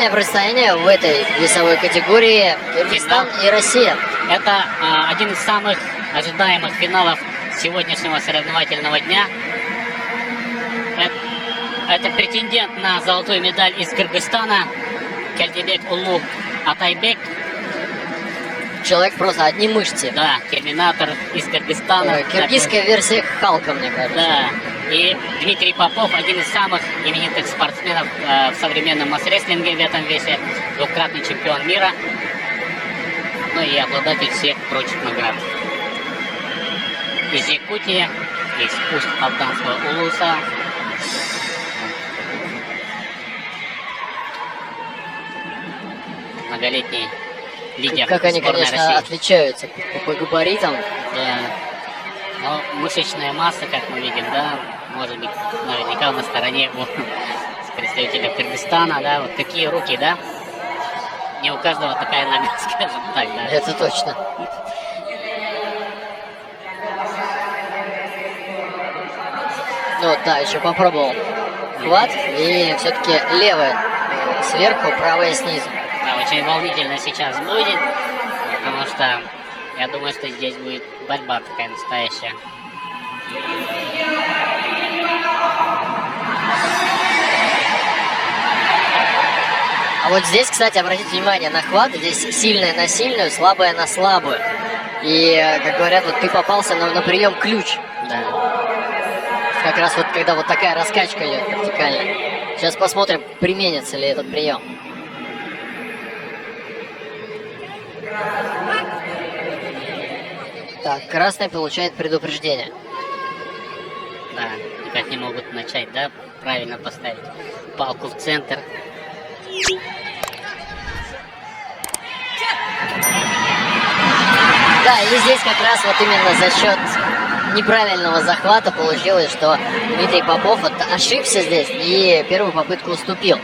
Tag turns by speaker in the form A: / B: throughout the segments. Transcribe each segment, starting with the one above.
A: Противостояние в этой весовой категории Кыргызстан и Россия.
B: Это один из самых ожидаемых финалов сегодняшнего соревновательного дня. Это претендент на золотую медаль из Кыргызстана Кальдибек Улу Атайбек.
A: Человек просто одни мышцы.
B: Да, терминатор из Кыргызстана.
A: Киргизская версия Халка, мне кажется.
B: Да. И Дмитрий Попов, один из самых именитых спортсменов в современном масс-рестлинге в этом весе, двукратный чемпион мира, ну и обладатель всех прочих наград. Из Якутии, из Усть-Алданского улуса. Многолетний лидер
A: как они,
B: сборной
A: конечно,
B: России.
A: отличаются по габаритам.
B: Да. Но мышечная масса, как мы видим, да, может быть, наверняка на стороне у представителя Кыргызстана, да, вот такие руки, да. Не у каждого такая нога, скажем так, да.
A: Это точно. Ну да, еще попробовал хват, и все-таки левая сверху, правая снизу.
B: Да, очень волнительно сейчас будет, потому что я думаю, что здесь будет борьба такая настоящая.
A: А вот здесь, кстати, обратите внимание на хват. Здесь сильная на сильную, слабая на слабую. И, как говорят, вот ты попался на прием ключ.
B: Да.
A: Как раз вот когда вот такая раскачка идет вертикальная. Сейчас посмотрим, применится ли этот прием. Так, красный получает предупреждение.
B: Да, никак не могут начать, да, правильно поставить палку в центр.
A: Да, и здесь как раз вот именно за счет неправильного захвата получилось, что Дмитрий Попов вот ошибся здесь и первую попытку уступил.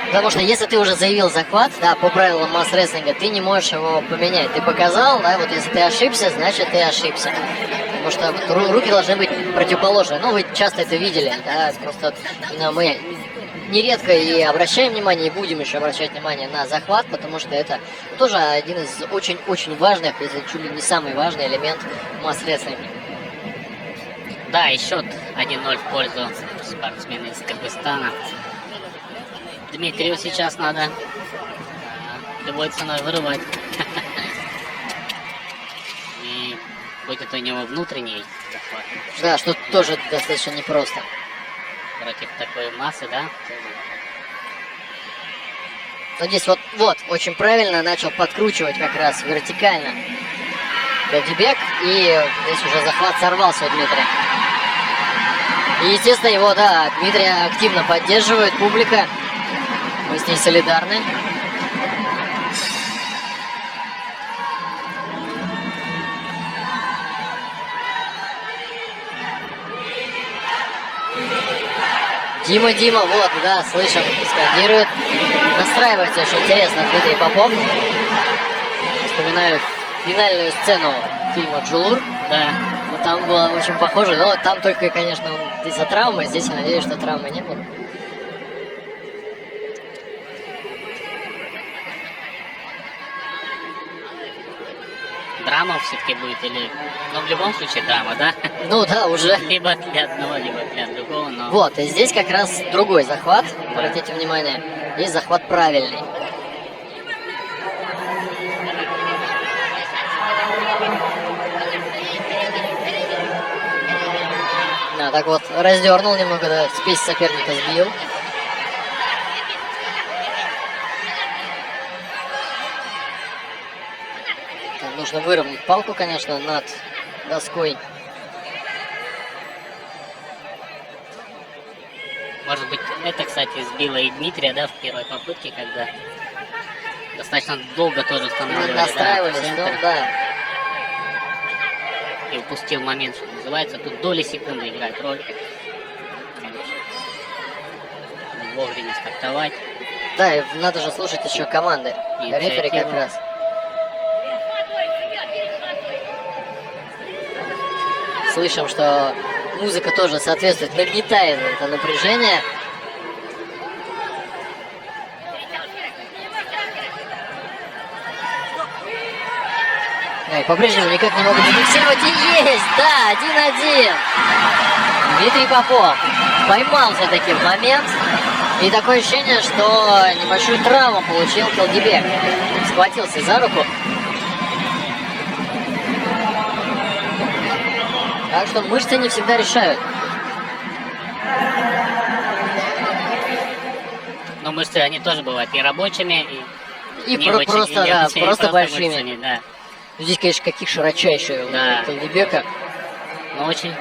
A: Потому что если ты уже заявил захват, да, по правилам масс-рестлинга, ты не можешь его поменять. Ты показал, да, вот если ты ошибся, значит ты ошибся. Потому что вот руки должны быть противоположные. Ну, вы часто это видели, да, просто мы нередко и обращаем внимание, и будем еще обращать внимание на захват, потому что это тоже один из очень-очень важных, если чуть ли не самый важный элемент масс-рестлинга.
B: Да, и счет 1-0 в пользу спортсмена из Кыргызстана. Дмитрию сейчас надо любой ценой вырывать. И будет у него внутренний захват.
A: Да, что тоже достаточно непросто.
B: Против такой массы, да?
A: Но здесь вот очень правильно начал подкручивать как раз вертикально Кальдибек, и здесь уже захват сорвался у Дмитрия. И, естественно, его, да, Дмитрия активно поддерживает публика. Мы с ней солидарны. Дима, вот, да, слышим, скандирует. Настраивается очень интересно Дмитрий Попов. Вспоминаю финальную сцену фильма «Джулур».
B: Да.
A: Но там было очень похоже, но там только, конечно, из-за травмы. Здесь я надеюсь, что травмы не было.
B: Драма все-таки будет или... Ну, в любом случае драма, да?
A: Ну да, уже.
B: Либо для одного, либо для другого, но...
A: Вот, и здесь как раз другой захват, обратите внимание. Здесь захват правильный. Да, так вот, раздернул немного, да, спесь соперника сбил. Нужно выровнять палку, конечно, над доской.
B: Может быть, это, кстати, сбило и Дмитрия, да, в первой попытке, когда достаточно долго тоже устанавливали.
A: Настраивались,
B: да,
A: ну да.
B: И упустил момент, что называется. Тут доли секунды играет роль. Конечно. Вовремя стартовать.
A: Да, и надо же слушать еще команды. Рефери как раз. Слышим, что музыка тоже соответствует, нагнетает это напряжение. Да, и по-прежнему никак не могут зафиксировать. И есть! Да, 1-1. Дмитрий Попов поймал все-таки в момент. И такое ощущение, что небольшую травму получил Келдибек. Схватился за руку. Так что мышцы не всегда решают.
B: Но мышцы, они тоже бывают и рабочими,
A: И
B: не
A: про-
B: очень,
A: просто,
B: и не
A: да,
B: очень, и
A: просто большими.
B: мышцами, да.
A: Здесь, конечно, каких широчайшие
B: Да.
A: у Келдибека.
B: Но очень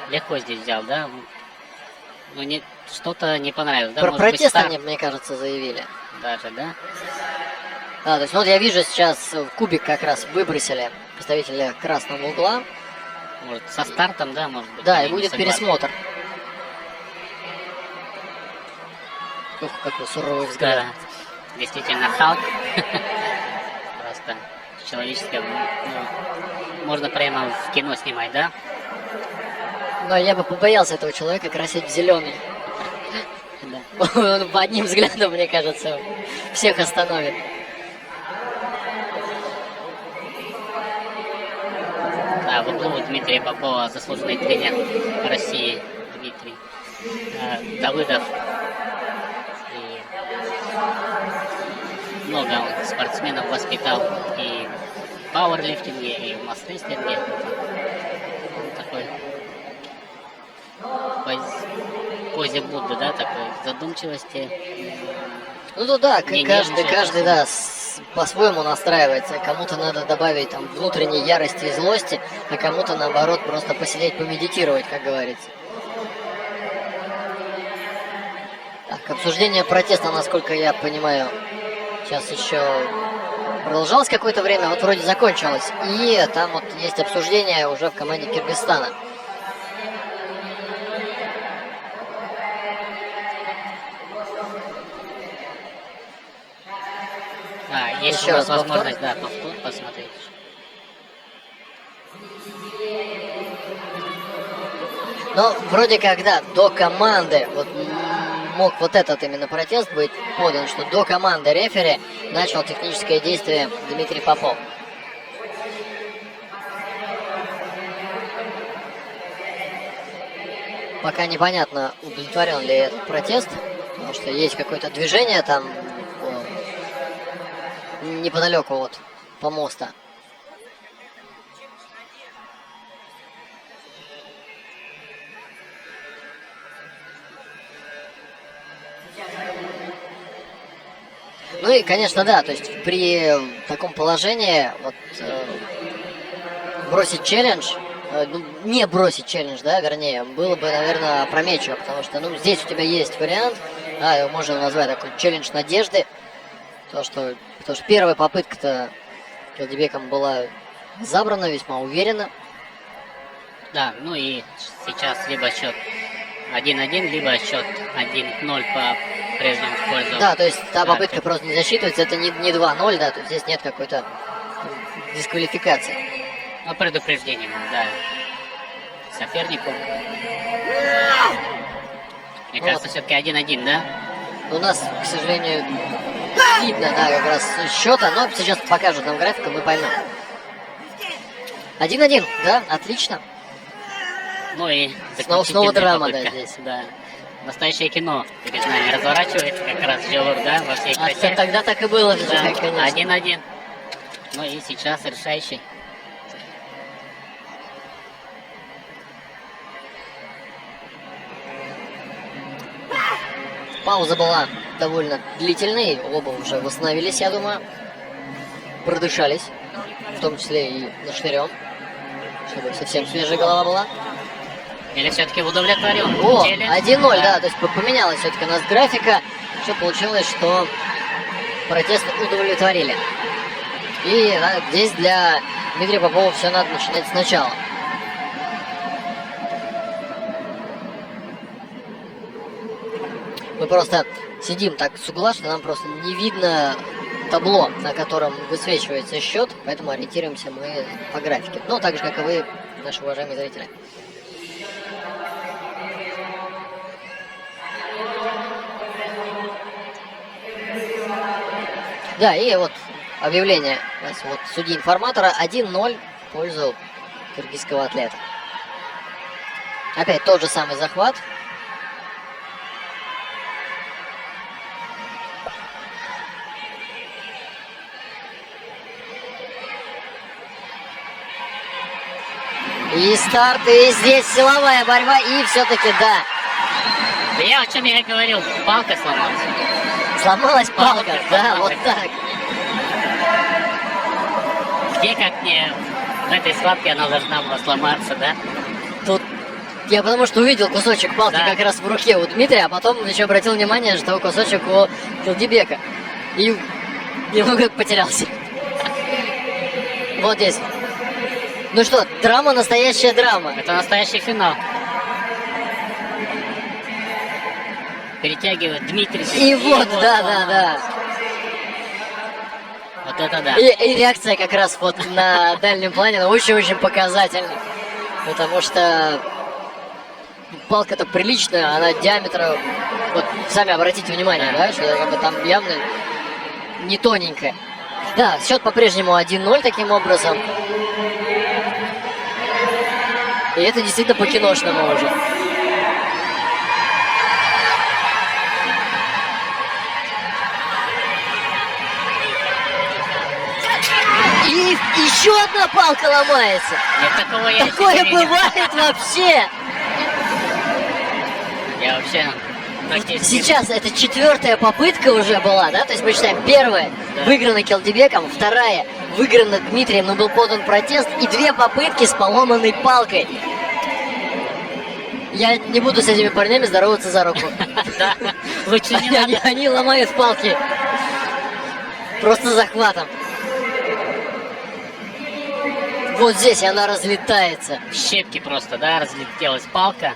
B: легко здесь взял, да. Ну, не, что-то не понравилось, да?
A: Про
B: Может быть,
A: протест
B: старт
A: они, мне кажется, заявили.
B: даже, да?
A: Да, то есть вот я вижу сейчас кубик как раз выбросили представителя красного угла.
B: Может, со стартом, да, может быть.
A: Да,
B: они
A: и
B: не
A: будет
B: согласны.
A: пересмотр. Ух, какой суровый взгляд.
B: Да, действительно, Халк. Просто человеческое, ну, можно прямо в кино снимать, да?
A: Но я бы побоялся этого человека красить в зеленый.
B: Да.
A: Он по одним взглядам, мне кажется, всех остановит.
B: Да, в углу Дмитрия Попова заслуженный тренер России Дмитрий Давыдов. И много он спортсменов воспитал и в пауэрлифтинге, и в масс-рестлинге. Он такой в позе Будды, да, такой задумчивости.
A: Ну да,
B: Не
A: каждый,
B: нервничает
A: да, по-своему настраивается. Кому-то надо добавить там внутренней ярости и злости, а кому-то наоборот просто посидеть, помедитировать, как говорится. Так, обсуждение протеста, насколько я понимаю, сейчас еще продолжалось какое-то время, вот вроде закончилось. И там вот есть обсуждение уже в команде Киргизстана.
B: Есть
A: Еще
B: у вас
A: раз повтор.
B: возможность, да, повтор посмотреть.
A: Но вроде как, да, до команды, вот мог вот этот именно протест быть подан, что до команды рефери начал техническое действие Дмитрий Попов. Пока непонятно, удовлетворен ли этот протест, потому что есть какое-то движение там неподалеку вот помоста. Ну и, конечно, да, то есть при таком положении вот, бросить челлендж, ну, не бросить челлендж, да, вернее, было бы, наверное, опрометчиво, потому что, ну, здесь у тебя есть вариант, да, его можно назвать такой челлендж надежды, потому что первая попытка-то Келдибеком была забрана весьма уверенно.
B: Да, ну и сейчас либо счет 1-1, либо счет 1-0 по прежнему в пользу.
A: Да, то есть та
B: Да,
A: попытка просто не засчитывается, это не 2-0, да, то есть здесь нет какой-то дисквалификации.
B: Ну, предупреждение, да, сопернику. Мне
A: Ну
B: кажется,
A: вот.
B: все-таки 1-1, да?
A: У нас, к сожалению, видно, да, как раз счета, но сейчас покажут нам график, и мы поймем. 1-1, да, отлично.
B: Ну и
A: Снова
B: заключительная
A: драма,
B: попытка.
A: да, здесь.
B: Да. Настоящее кино перед нами разворачивается, как раз Джелур, да, во всей красе.
A: Тогда так и было,
B: Да,
A: конечно.
B: 1-1. Ну и сейчас решающий.
A: Пауза была довольно длительной, оба уже восстановились, я думаю. Продышались, в том числе и на штырем, чтобы совсем свежая голова была.
B: Или все-таки удовлетворен?
A: О,
B: Челлендж?
A: 1-0, да, то есть поменялась все-таки у нас графика. Все получилось, что протест удовлетворили. И да, здесь для Дмитрия Попова все надо начинать сначала. Мы просто сидим так с угла, что нам просто не видно табло, на котором высвечивается счет, поэтому ориентируемся мы по графике. Ну, так же, как и вы, наши уважаемые зрители. Да, и вот объявление у нас вот судьи информатора 1-0 в пользу киргизского атлета. Опять тот же самый захват. И старт, и здесь силовая борьба, и все-таки да.
B: Я о чем я и говорил, палка сломалась.
A: Сломалась палка, да, вот так.
B: Где как не в этой схватке она должна была сломаться, да?
A: Тут я потому что увидел кусочек палки
B: Да.
A: как раз в руке у Дмитрия, а потом еще обратил внимание, что кусочек у Килдибека. И немного потерялся. Вот здесь. Ну что, драма, настоящая драма.
B: Это настоящий финал. Перетягивает Дмитрий.
A: И вот, да.
B: Вот это да.
A: И реакция как раз вот на дальнем плане, она очень-очень показательна. Потому что палка-то приличная, она диаметра, вот сами обратите внимание, да, что как бы там явно не тоненькая. Да, счет по-прежнему 1-0 таким образом. И это действительно по-киношному уже. И еще одна палка ломается.
B: Нет, такого я еще
A: Такое
B: не видел.
A: бывает вообще.
B: Я вообще практически...
A: Сейчас это 4-я попытка уже была, да? То есть мы считаем, первая
B: Да.
A: выиграна Келдибеком, вторая выиграна Дмитрием, но был подан протест, и 2 попытки с поломанной палкой. Я не буду с этими парнями здороваться за руку.
B: Да, лучше не надо.
A: Они ломают палки. Просто захватом. Вот здесь она разлетается.
B: В щепки просто, да, разлетелась палка.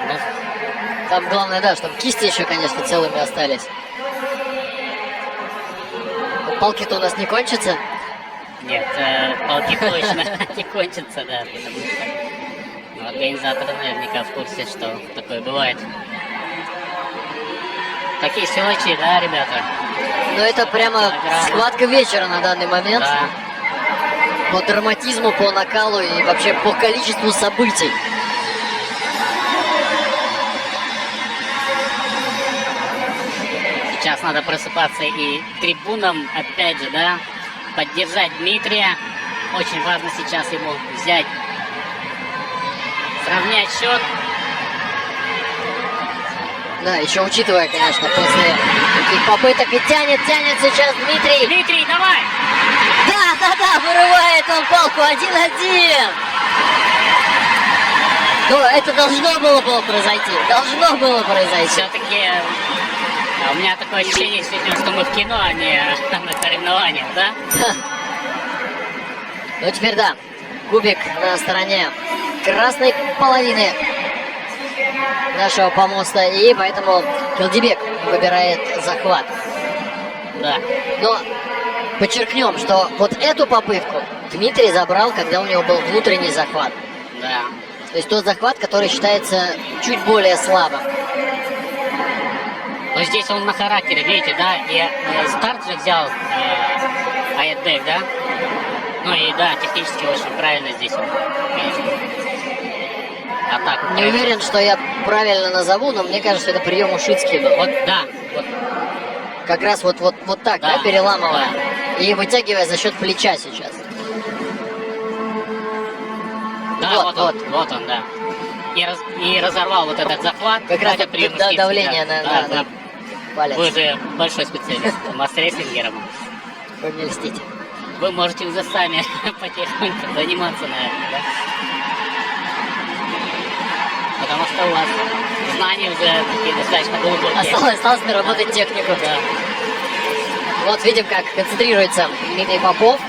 B: Ну,
A: Там главное, да, чтобы кисти еще, конечно, целыми остались. Палки-то у нас не кончатся.
B: нет, палки точно не кончатся, да, потому что ну, организаторы наверняка в курсе, что такое бывает. Такие силачи, да, ребята?
A: Но это прямо схватка вечера на данный момент.
B: Да.
A: По драматизму, по накалу и вообще по количеству событий.
B: Сейчас надо просыпаться и трибунам, опять же, да, поддержать Дмитрия. Очень важно сейчас ему взять, сравнять счет.
A: Да, еще учитывая, конечно, после таких попыток и тянет сейчас Дмитрий.
B: Дмитрий, давай!
A: Да, вырывает он палку 1-1. Но это должно было произойти. Должно было произойти.
B: Все-таки у меня такое ощущение, действительно, что мы в кино, а не на соревнованиях, да?
A: Ну теперь да, кубик на стороне красной половины нашего помоста, и поэтому Келдибек выбирает захват.
B: Да.
A: Но подчеркнем, что вот эту попытку Дмитрий забрал, когда у него был внутренний захват.
B: Да.
A: То есть тот захват, который считается чуть более слабым.
B: Но здесь он на характере, видите, да? И старт же взял Аятбек, да? Ну и да, технически очень правильно здесь он, конечно. Атаку.
A: Не уверен, что я правильно назову, но мне кажется, это прием Ушицкий был.
B: Вот, да. Вот.
A: Как раз вот так, да,
B: Да,
A: переламывая. И вытягивая за счет плеча сейчас.
B: Да,
A: Вот.
B: вот он, да. И разорвал вот этот захват.
A: Как раз
B: Хотя прием
A: да,
B: скидки,
A: давление
B: да.
A: на
B: Да,
A: палец.
B: Вы же большой специалист, мастер-рестлингером.
A: Вы мне льстите.
B: Вы можете уже сами потихоньку заниматься, наверное, да? Потому что у вас знания уже такие достаточно глубокие.
A: Осталось наработать технику.
B: Да.
A: Вот видим, как концентрируется Дмитрий Попов.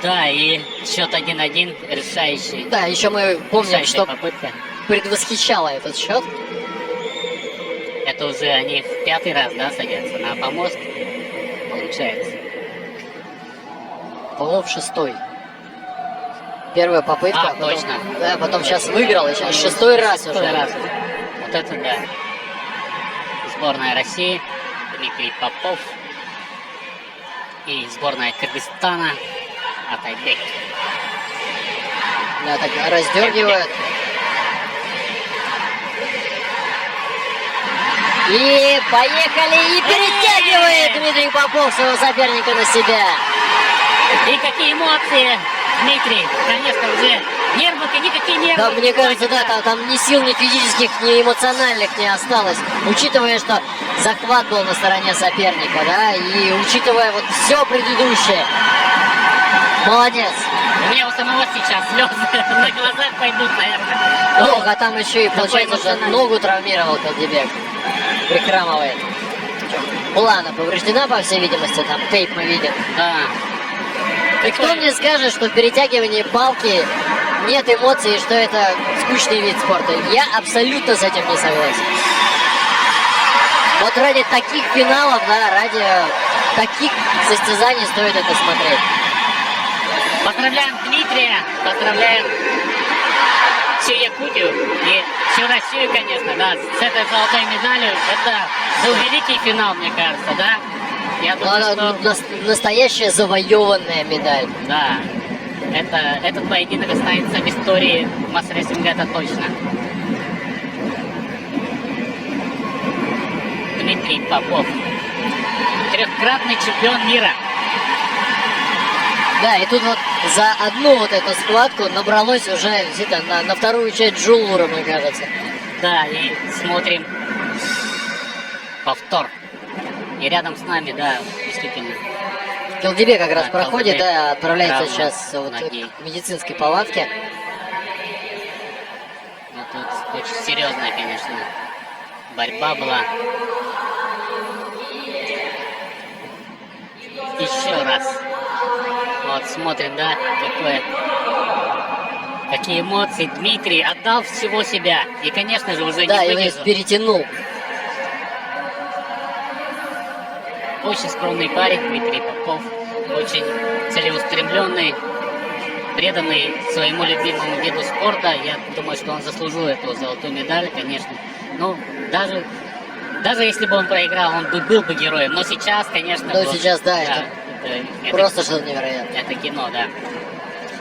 B: Да, и счет 1-1, решающий.
A: Да, еще мы помним,
B: решающая
A: что
B: попытка.
A: предвосхищало этот счет.
B: Это уже они в 5-й раз, да, садятся на помост. Получается.
A: По-моему, в 6-й. Первая попытка.
B: А,
A: потом,
B: точно.
A: Да, потом сейчас выиграл, и сейчас 6-й раз уже.
B: Шестой раз. Вот это да. Сборная России, Дмитрий Попов. И сборная Кыргызстана, Атайбек.
A: Да, так раздергивает. И поехали, и перетягивает Дмитрий Попов своего соперника на себя.
B: И какие эмоции, Дмитрий. Конечно, уже нервы никакие не
A: Да,
B: было.
A: мне кажется, да, там ни сил, ни физических, ни эмоциональных не осталось. Учитывая, что захват был на стороне соперника, да, и учитывая вот все предыдущее. Молодец.
B: У меня у самого сейчас слезы на глазах пойдут, наверное.
A: Ну, а там еще и, получается, что
B: эмоциональный.
A: ногу травмировал Калдибек. Прихрамывает. Плана повреждена, по всей видимости, там тейп мы видим.
B: Да.
A: И кто мне скажет, что в перетягивании палки нет эмоций, и что это скучный вид спорта? Я абсолютно с этим не согласен. Вот ради таких финалов, да, ради таких состязаний стоит это смотреть.
B: Поздравляем Дмитрия, поздравляем всю Якутию и всю Россию, конечно, да, с этой золотой медалью. Это был великий финал, мне кажется, да? Я
A: Ну,
B: думаю,
A: она
B: что...
A: настоящая завоеванная медаль.
B: Да, этот поединок останется в истории масс-рестлинга, это точно. Дмитрий Попов, трехкратный чемпион мира.
A: Да, и тут вот за одну вот эту схватку набралось уже где-то на вторую часть Джулура, мне кажется.
B: Да, и смотрим повтор. И рядом с нами, да, действительно.
A: Келдибек как раз
B: Да,
A: проходит,
B: Келдибек.
A: да, отправляется
B: Травма
A: сейчас вот
B: ноги.
A: к медицинской палатке.
B: Ну, тут очень серьезная, конечно, борьба была. Еще раз. Вот смотрим, да, какие эмоции. Дмитрий отдал всего себя. И, конечно же, уже
A: Да,
B: не
A: и
B: выдержал.
A: перетянул.
B: Очень скромный парень Дмитрий Попов. Очень целеустремленный, преданный своему любимому виду спорта. Я думаю, что он заслужил эту золотую медаль, конечно. Ну, даже если бы он проиграл, он был бы героем. Но сейчас, конечно...
A: Но сейчас, да, это просто что-то невероятное.
B: Это кино, да.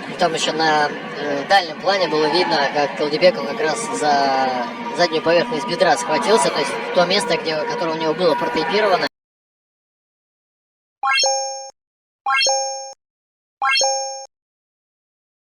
A: И там еще на дальнем плане было видно, как Келдибек, он как раз за заднюю поверхность бедра схватился, то есть то место, которое у него было протейпировано.